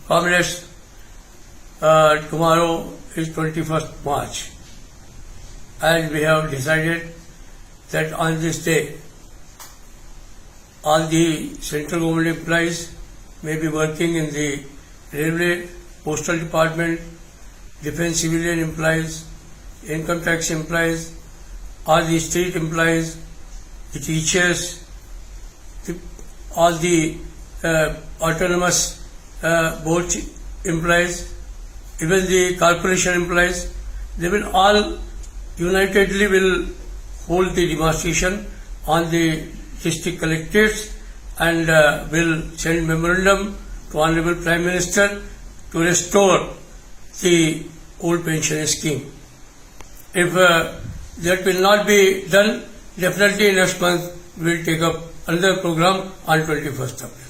comrades, tomorrow is 21st March, and we have decided that on this day, all the central government employees may be working in the railway, postal department, defense civilian employees, income tax employees, all the street employees, the teachers, all the autonomous board employees, even the corporation employees, they will all unitedly will hold the demonstration on the district collectorates and will send memorandum to Honorable Prime Minister to restore the old pension scheme. If that will not be done, definitely next month we will take up another program on 21st April.